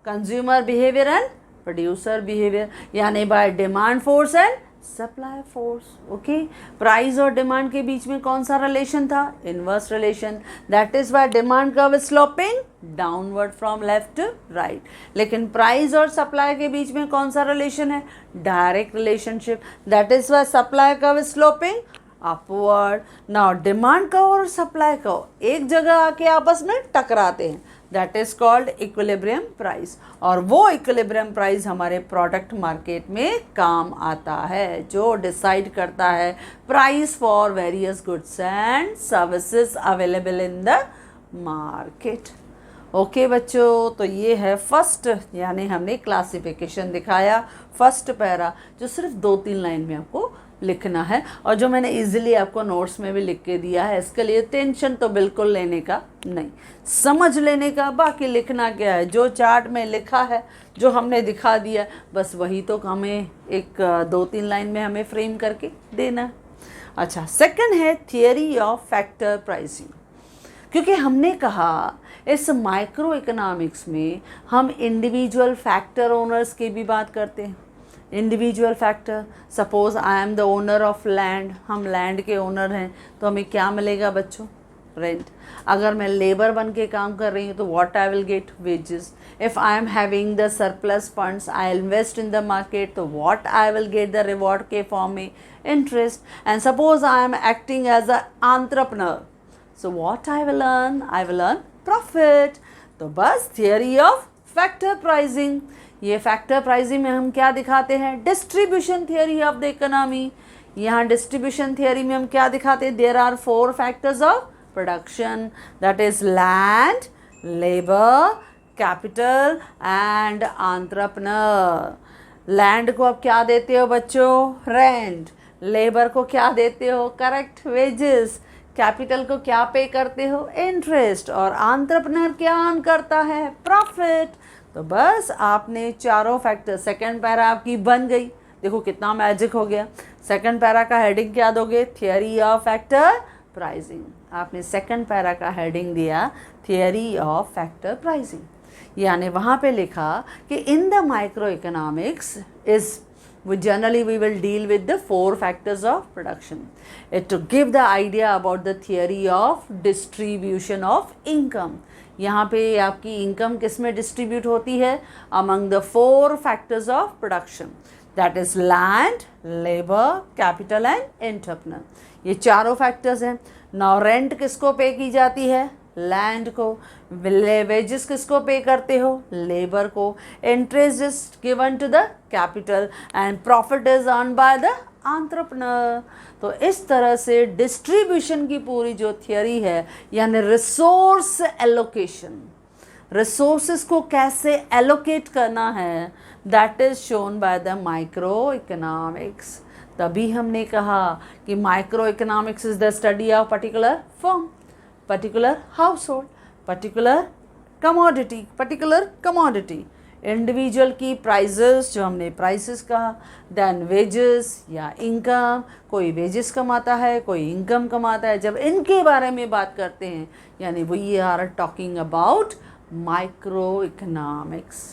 consumer behaviour and producer behaviour, यानी by demand force and supply force. Okay, price और डिमांड के बीच में कौन सा रिलेशन था, inverse relation, that is why demand curve is sloping downward from left to right. लेकिन प्राइस और सप्लाई के बीच में कौन सा रिलेशन है, direct relationship, that is why supply curve is sloping upward. Now demand curve और सप्लाई कर्व एक जगह आके आपस में टकराते हैं, that is called equilibrium price. और वो इक्विलिब्रियम प्राइस हमारे प्रोडक्ट मार्केट में काम आता है, जो डिसाइड करता है price for various goods and services available in the market. Okay बच्चों, तो ये है फर्स्ट, यानी हमने क्लासिफिकेशन दिखाया, फर्स्ट पैरा, जो सिर्फ 2-3 लाइन में आपको लिखना है और जो मैंने इजीली आपको नोट्स में भी लिख के दिया है। इसके लिए टेंशन तो बिल्कुल लेने का नहीं, समझ लेने का। बाकी लिखना क्या है, जो चार्ट में लिखा है, जो हमने दिखा दिया, बस वही तो हमें एक 2-3 लाइन में हमें फ्रेम करके देना है। अच्छा, सेकंड है थियरी ऑफ फैक्टर प्राइसिंग। क्योंकि हमने कहा इस माइक्रो इकोनॉमिक्स में हम इंडिविजुअल फैक्टर ओनर्स की भी बात करते हैं, individual factor, suppose I am the owner of land, हम लैंड के ओनर हैं, तो हमें क्या मिलेगा बच्चों? रेंट। अगर मैं लेबर बन के काम कर रही हूँ तो what I will get? Wages. If I am having the surplus funds, I invest in the market, तो what I will get the reward के फॉर्म में? Interest. And suppose I am acting as a entrepreneur, so what I will earn? I will earn profit. तो बस थियरी ऑफ फैक्टर प्राइसिंग। ये फैक्टर प्राइसिंग में हम क्या दिखाते हैं? Distribution theory of the economy. यहाँ डिस्ट्रीब्यूशन थियरी में हम क्या दिखाते हैं? There are 4 factors of production, that is land, labour, capital and entrepreneur. Land को आप क्या देते हो बच्चों? रेंट। लेबर को क्या देते हो? Correct, wages. कैपिटल को क्या पे करते हो? इंटरेस्ट। और एंटरप्रेन्योर क्या अर्न करता है? प्रॉफिट। तो बस आपने चारों फैक्टर, सेकंड पैरा आपकी बन गई। देखो कितना मैजिक हो गया। सेकंड पैरा का हेडिंग क्या दोगे? Theory of factor pricing. आपने सेकंड पैरा का हेडिंग दिया थियरी ऑफ फैक्टर प्राइसिंग। यानी वहाँ पे लिखा कि इन the micro economics is generally we will deal with the 4 factors of production. It to give the idea about the theory of distribution of income. यहाँ पे आपकी इनकम किस में डिस्ट्रीब्यूट होती है? among the 4 factors of production, that is land, labor, capital and entrepreneur. ये चारों फैक्टर्स हैं। नाउ रेंट किसको पे की जाती है? लैंड को। वेजेस किसको पे करते हो? लेबर को। Interest is given to the capital and profit is earn by the entrepreneur. तो इस तरह से डिस्ट्रीब्यूशन की पूरी जो थियरी है, यानी रिसोर्स एलोकेशन, रिसोर्सेस को कैसे एलोकेट करना है, that is shown by the micro economics. तभी हमने कहा कि micro economics is the study of particular firm, particular household, particular commodity, individual की प्राइजेस, जो हमने प्राइसेस कहा, देन वेजेस या इनकम, कोई वेजेस कमाता है, कोई इनकम कमाता है। जब इनके बारे में बात करते हैं, यानी we are talking about micro economics.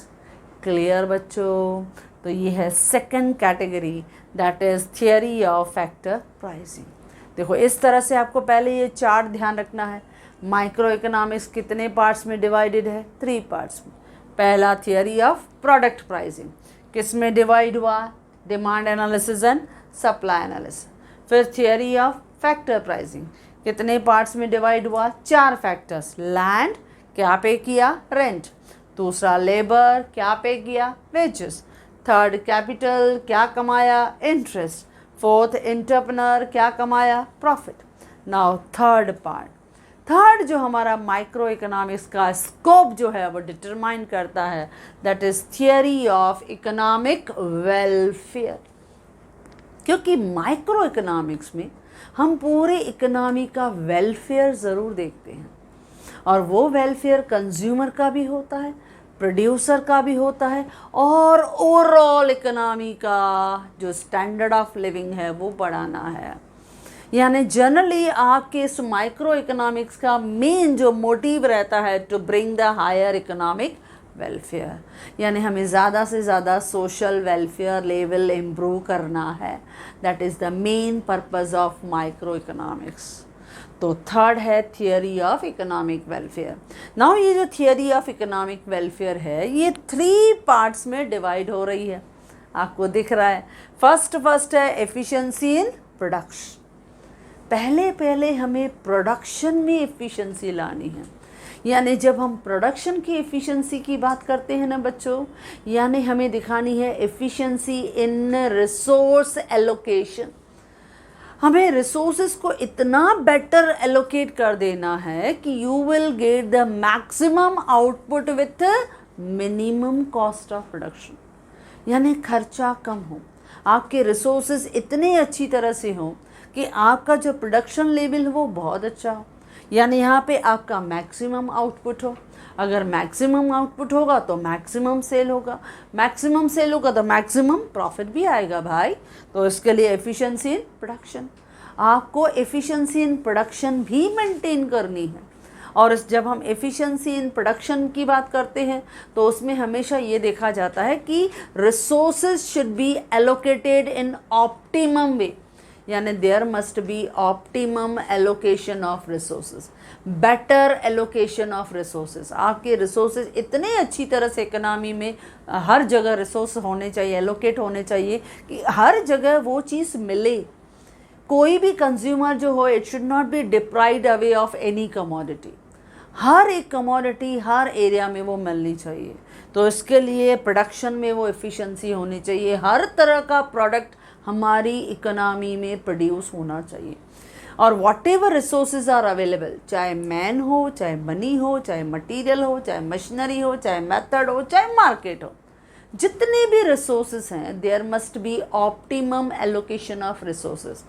Clear बच्चों? तो ये है second category, that is theory of factor pricing. देखो इस तरह से आपको पहले ये चार्ट ध्यान रखना है। माइक्रो इकोनॉमिक्स कितने पार्ट्स में डिवाइडेड है? 3 पार्ट्स में। पहला थियरी ऑफ प्रोडक्ट प्राइसिंग, किस में डिवाइड हुआ? Demand analysis and supply analysis. फिर थियरी ऑफ फैक्टर प्राइसिंग, कितने पार्ट्स में डिवाइड हुआ? 4 फैक्टर्स। लैंड क्या पे किया? रेंट। दूसरा लेबर क्या पे किया? वेजेस। थर्ड कैपिटल क्या कमाया? इंटरेस्ट। फोर्थ एंटरप्रेन्योर क्या कमाया? Profit. Now third part, third जो हमारा माइक्रो इकोनॉमिक्स का स्कोप जो है वो डिटरमाइन करता है, that is theory of economic welfare. क्योंकि माइक्रो इकोनॉमिक्स में हम पूरे इकोनॉमी का वेलफेयर ज़रूर देखते हैं, और वो वेलफेयर कंज्यूमर का भी होता है, प्रोड्यूसर का भी होता है, और ओवरऑल इकोनॉमी का जो स्टैंडर्ड ऑफ लिविंग है वो बढ़ाना है। यानी जनरली आपके इस माइक्रो इकोनॉमिक्स का मेन जो मोटिव रहता है to bring the higher economic welfare, यानी हमें ज़्यादा से ज़्यादा सोशल वेलफेयर लेवल इम्प्रूव करना है। That is the main purpose of micro economics. तो थर्ड है theory of economic welfare. Now ये जो थियरी ऑफ इकोनॉमिक वेलफेयर है ये 3 पार्ट्स में डिवाइड हो रही है, आपको दिख रहा है। फर्स्ट है एफिशिएंसी इन प्रोडक्शन। पहले हमें प्रोडक्शन में एफिशिएंसी लानी है। यानी जब हम प्रोडक्शन की एफिशिएंसी की बात करते हैं ना बच्चों, यानी हमें दिखानी है एफिशिएंसी इन रिसोर्स एलोकेशन। हमें रिसोर्सेज को इतना बेटर एलोकेट कर देना है कि you will get the maximum output with minimum cost of production. यानी खर्चा कम हो, आपके रिसोर्सेज इतने अच्छी तरह से हों कि आपका जो प्रोडक्शन लेवल वो बहुत अच्छा हो। यानी यहाँ पे आपका मैक्सिमम आउटपुट हो। अगर मैक्सिमम आउटपुट होगा तो मैक्सिमम सेल होगा, मैक्सिमम सेल होगा तो मैक्सिमम प्रॉफिट भी आएगा भाई। तो इसके लिए एफिशिएंसी इन प्रोडक्शन, आपको एफिशिएंसी इन प्रोडक्शन भी मेंटेन करनी है। और जब हम एफिशिएंसी इन प्रोडक्शन की बात करते हैं तो उसमें हमेशा ये देखा जाता है कि resources should be allocated in optimum way, यानी there must be optimum allocation of resources, better allocation of resources. आपके रिसोर्सेज इतने अच्छी तरह से इकोनॉमी में हर जगह रिसोर्स होने चाहिए, एलोकेट होने चाहिए कि हर जगह वो चीज़ मिले। कोई भी कंज्यूमर जो हो, it should not be deprived away of any commodity. हर एक कमोडिटी हर एरिया में वो मिलनी चाहिए। तो इसके लिए प्रोडक्शन में वो एफिशिएंसी होनी चाहिए, हर तरह का प्रोडक्ट हमारी इकोनॉमी में प्रोड्यूस होना चाहिए। और whatever resources are available, चाहे मैन हो, चाहे मनी हो, चाहे मटीरियल हो, चाहे मशीनरी हो, चाहे मेथड हो, चाहे मार्केट हो, जितने भी रिसोर्सेज हैं there must be optimum allocation of resources.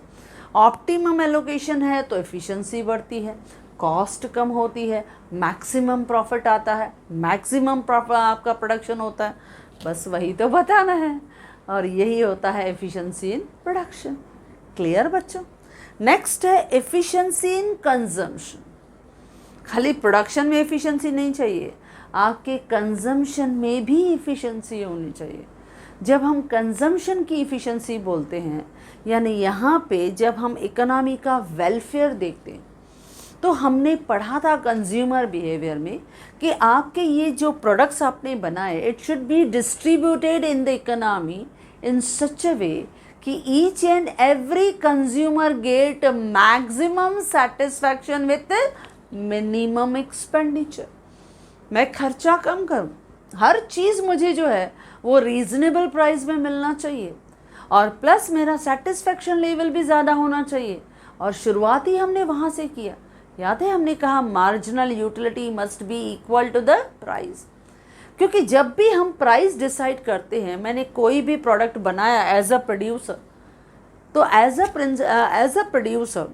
Optimum allocation है तो एफिशिएंसी बढ़ती है, कॉस्ट कम होती है, मैक्सिमम प्रॉफिट आता है, मैक्सिमम प्रॉफिट आपका प्रोडक्शन होता है। बस वही तो बताना है, और यही होता है एफिशिएंसी इन प्रोडक्शन। क्लियर बच्चों? नेक्स्ट है एफिशिएंसी इन कंजम्पशन। खाली प्रोडक्शन में एफिशिएंसी नहीं चाहिए, आपके कंजम्पशन में भी एफिशिएंसी होनी चाहिए। जब हम कंजम्पशन की एफिशिएंसी बोलते हैं, यानी यहाँ पे जब हम इकोनॉमी का वेलफेयर देखते हैं, तो हमने पढ़ा था कंज्यूमर बिहेवियर में कि आपके ये जो प्रोडक्ट्स आपने बनाए, it should be distributed in the economy in such a way कि each and every consumer get maximum satisfaction with minimum expenditure. मैं खर्चा कम करूं, हर चीज़ मुझे जो है वो रीजनेबल प्राइस में मिलना चाहिए, और प्लस मेरा सेटिस्फैक्शन लेवल भी ज़्यादा होना चाहिए। और शुरुआत ही हमने वहाँ से किया। याद है हमने कहा marginal utility must be equal to the price, क्योंकि जब भी हम प्राइस डिसाइड करते हैं, मैंने कोई भी प्रोडक्ट बनाया एज अ प्रोड्यूसर, तो as a producer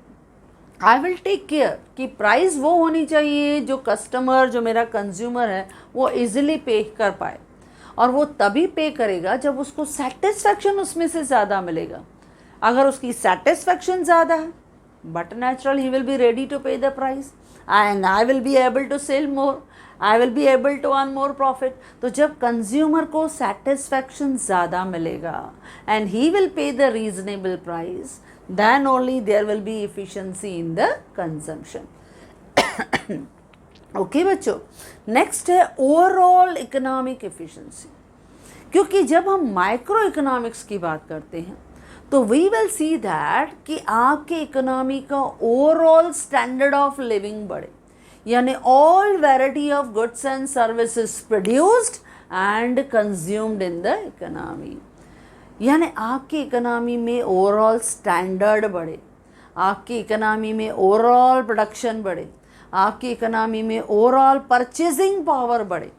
I will take care कि प्राइस वो होनी चाहिए जो कस्टमर, जो मेरा कंज्यूमर है, वो इजीली पे कर पाए। और वो तभी पे करेगा जब उसको सेटिस्फैक्शन उसमें से ज़्यादा मिलेगा। अगर उसकी सेटिस्फैक्शन ज़्यादा है, but natural he will be ready to pay the price, and I will be able to sell more, I will be able to earn more profit. तो जब कंज्यूमर को सेटिस्फैक्शन ज़्यादा मिलेगा and he will pay the reasonable price, then only there will be efficiency in the consumption. Okay बच्चों, नेक्स्ट है ओवरऑल इकोनॉमिक एफिशिएंसी। क्योंकि जब हम माइक्रो इकोनॉमिक्स की बात करते हैं तो वी विल सी दैट कि आपके इकोनॉमी का ओवरऑल स्टैंडर्ड ऑफ लिविंग बढ़े, यानी all variety of goods and services produced and consumed in the economy. यानी आपकी इकोनॉमी में ओवरऑल स्टैंडर्ड बढ़े, आपकी इकोनॉमी में ओवरऑल प्रोडक्शन बढ़े, आपकी इकोनॉमी में ओवरऑल परचेजिंग पावर बढ़े,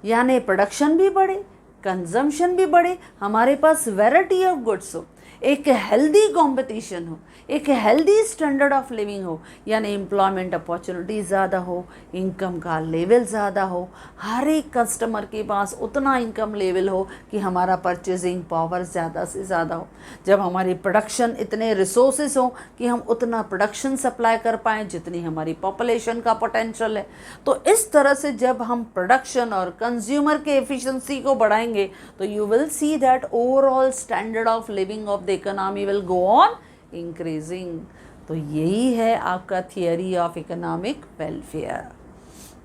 यानी प्रोडक्शन भी बढ़े, कंजम्पशन भी बढ़े, हमारे पास वैरायटी ऑफ गुड्स हो, एक हेल्दी कंपटीशन हो, एक हेल्दी स्टैंडर्ड ऑफ लिविंग हो, यानी एम्प्लॉयमेंट अपॉर्चुनिटी ज़्यादा हो, इनकम का लेवल ज़्यादा हो, हर एक कस्टमर के पास उतना इनकम लेवल हो कि हमारा परचेजिंग पावर ज़्यादा से ज़्यादा हो। जब हमारी प्रोडक्शन इतने रिसोर्सेज हो कि हम उतना प्रोडक्शन सप्लाई कर पाएँ जितनी हमारी पॉपुलेशन का पोटेंशियल है। तो इस तरह से जब हम प्रोडक्शन और कंज्यूमर के एफिशिएंसी को बढ़ाएंगे तो you will see that overall standard of living of the economy will go on increasing. तो यही है आपका थियरी ऑफ इकोनॉमिक वेलफेयर।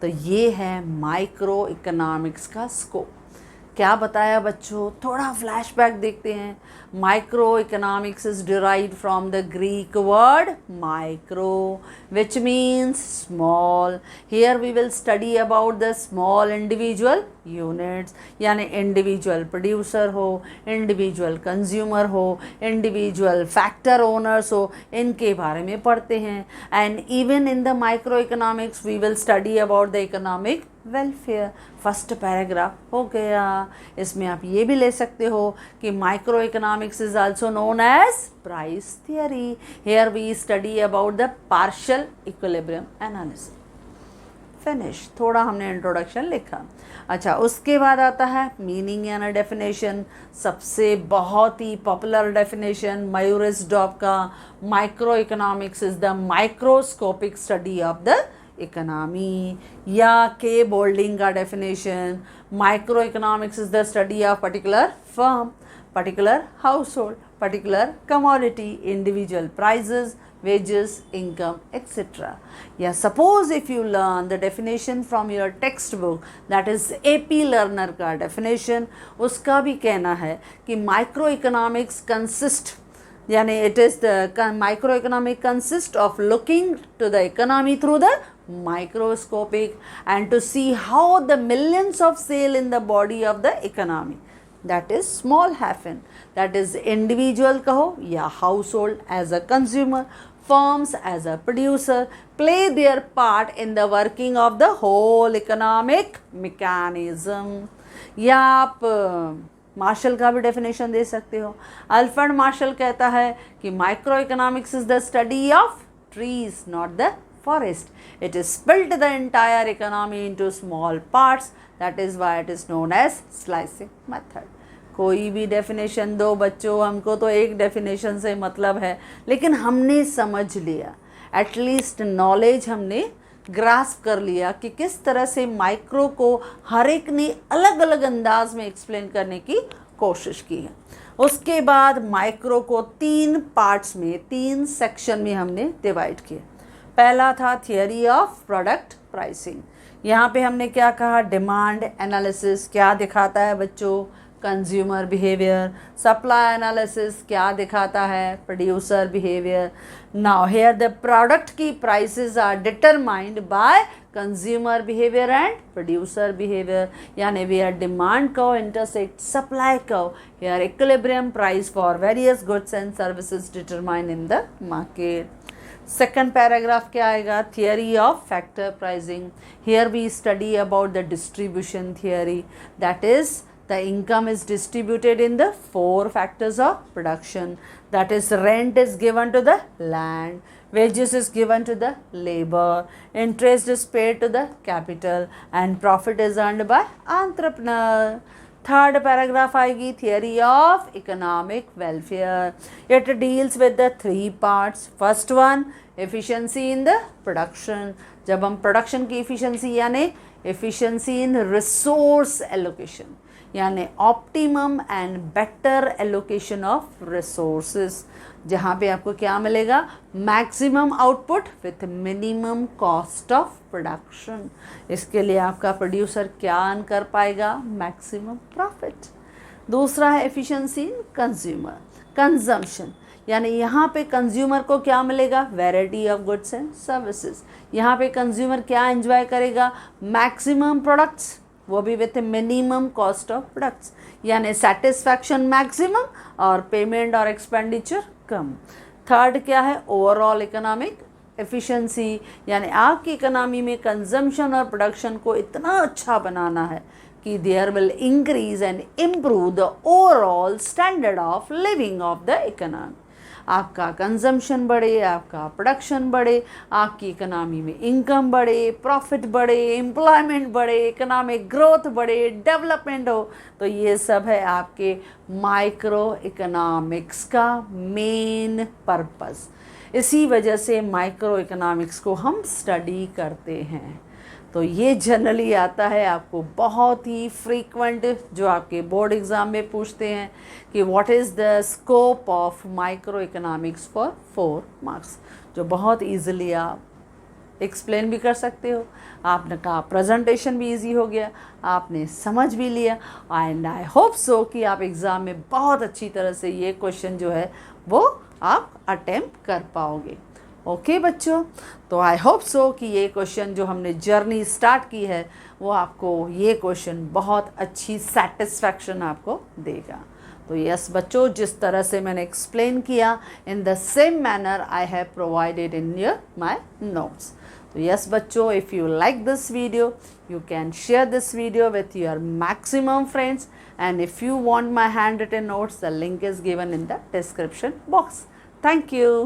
तो ये है माइक्रो इकोनॉमिक्स का स्कोप। क्या बताया बच्चों? थोड़ा फ्लैशबैक देखते हैं। Micro economics is derived from the Greek word micro which means small. Here we will study about the small individual units, यानी इंडिविजुअल प्रोड्यूसर हो, इंडिविजुअल कंज्यूमर हो, इंडिविजुअल फैक्टर ओनर्स हो, इनके बारे में पढ़ते हैं। And even in the micro economics we will study about the economic welfare. First paragraph हो गया। इसमें आप ये भी ले सकते हो कि micro economics is also known as price theory. Here we study about the partial equilibrium analysis. Finish. थोड़ा हमने इंट्रोडक्शन लिखा। अच्छा, उसके बाद आता है मीनिंग यानी डेफिनेशन। सबसे बहुत ही पॉपुलर डेफिनेशन मयूरिस डॉब का, micro economics is the microscopic study of the economy, या के बोल्डिंग का definition, micro economics is the study of particular firm, particular house hold, particular commodity, individual prices, wages, income, etc. Yeah, suppose if you learn the definition from your textbook, that is AP learner का definition, उसका भी कहना है कि microeconomics consist, यानी it is the microeconomic consist of looking to the economy through the microscopic and to see how the millions of sale in the body of the economy, that is small hyphen, that is individual कहो या household as a consumer, firms as a producer, play their part in the working of the whole economic mechanism. या आप मार्शल का भी डेफिनेशन दे सकते हो. अल्फ्रेड मार्शल कहता है कि micro economics is the study of trees not the forest. It is split the entire economy into small parts. That is why it is known as slicing method. कोई भी डेफिनेशन दो बच्चों, हमको तो एक डेफिनेशन से मतलब है, लेकिन हमने समझ लिया, एटलीस्ट नॉलेज हमने ग्रास्प कर लिया कि किस तरह से माइक्रो को हर एक ने अलग अलग अंदाज में एक्सप्लेन करने की कोशिश की है. उसके बाद माइक्रो को 3 पार्ट्स में, 3 सेक्शन में हमने डिवाइड किया. पहला था थियरी ऑफ प्रोडक्ट प्राइसिंग. यहाँ पे हमने क्या कहा, डिमांड एनालिसिस क्या दिखाता है बच्चों, कंज्यूमर बिहेवियर. सप्लाई एनालिसिस क्या दिखाता है, producer behaviour. Now here the product की prices are determined by consumer behaviour and producer behaviour, यानी where demand curve intersect supply curve, here equilibrium price for various goods and services determined in the market. Second paragraph क्या आएगा, theory of factor pricing. Here we study about the distribution theory, that is the income is distributed in the 4 factors of production, that is rent is given to the land, wages is given to the labor, interest is paid to the capital and profit is earned by entrepreneur. Third paragraph आएगी theory of economic welfare. It deals with the 3 parts. First one, efficiency in the production. जब हम प्रोडक्शन की एफिशिएंसी यानी एफिशिएंसी इन रिसोर्स एलोकेशन, यानी optimum and better allocation of resources, जहाँ पे आपको क्या मिलेगा, maximum output with minimum cost of production. इसके लिए आपका प्रोड्यूसर क्या अर्न कर पाएगा, मैक्सिमम प्रॉफिट. दूसरा है एफिशिएंसी इन कंज्यूमर कंजम्पशन, यानी यहाँ पे कंज्यूमर को क्या मिलेगा, variety of goods and services. यहाँ पे कंज्यूमर क्या एंजॉय करेगा, मैक्सिमम प्रोडक्ट्स, वो भी with minimum cost of products, यानी सेटिस्फैक्शन मैक्सिमम और पेमेंट और एक्सपेंडिचर कम. थर्ड क्या है, ओवरऑल इकोनॉमिक एफिशिएंसी, यानी आपकी इकोनॉमी में कंजम्पशन और प्रोडक्शन को इतना अच्छा बनाना है कि there will increase and improve the overall standard of living of the economy. आपका कंजम्पशन बढ़े, आपका प्रोडक्शन बढ़े, आपकी इकोनॉमी में इनकम बढ़े, प्रॉफिट बढ़े, एम्प्लॉयमेंट बढ़े, इकोनॉमिक ग्रोथ बढ़े, डेवलपमेंट हो. तो ये सब है आपके माइक्रो इकोनॉमिक्स का मेन पर्पस. इसी वजह से माइक्रो इकोनॉमिक्स को हम स्टडी करते हैं. तो ये जनरली आता है आपको बहुत ही फ्रीक्वेंट, जो आपके बोर्ड एग्ज़ाम में पूछते हैं कि what is the scope of micro economics for 4 marks, जो बहुत इजीली आप एक्सप्लेन भी कर सकते हो. आपने कहा प्रेजेंटेशन भी इजी हो गया, आपने समझ भी लिया, एंड आई होप सो कि आप एग्ज़ाम में बहुत अच्छी तरह से ये क्वेश्चन जो है वो आप अटेम्प्ट कर पाओगे. ओके बच्चों, तो आई होप सो कि ये क्वेश्चन जो हमने जर्नी स्टार्ट की है वो आपको ये क्वेश्चन बहुत अच्छी सेटिस्फैक्शन आपको देगा. तो यस बच्चों, जिस तरह से मैंने एक्सप्लेन किया in the same manner I have provided in your my notes. तो यस बच्चों, if you like this video you can share this video with your maximum friends, and if you want my handwritten notes, the link is given in the description box. Thank you.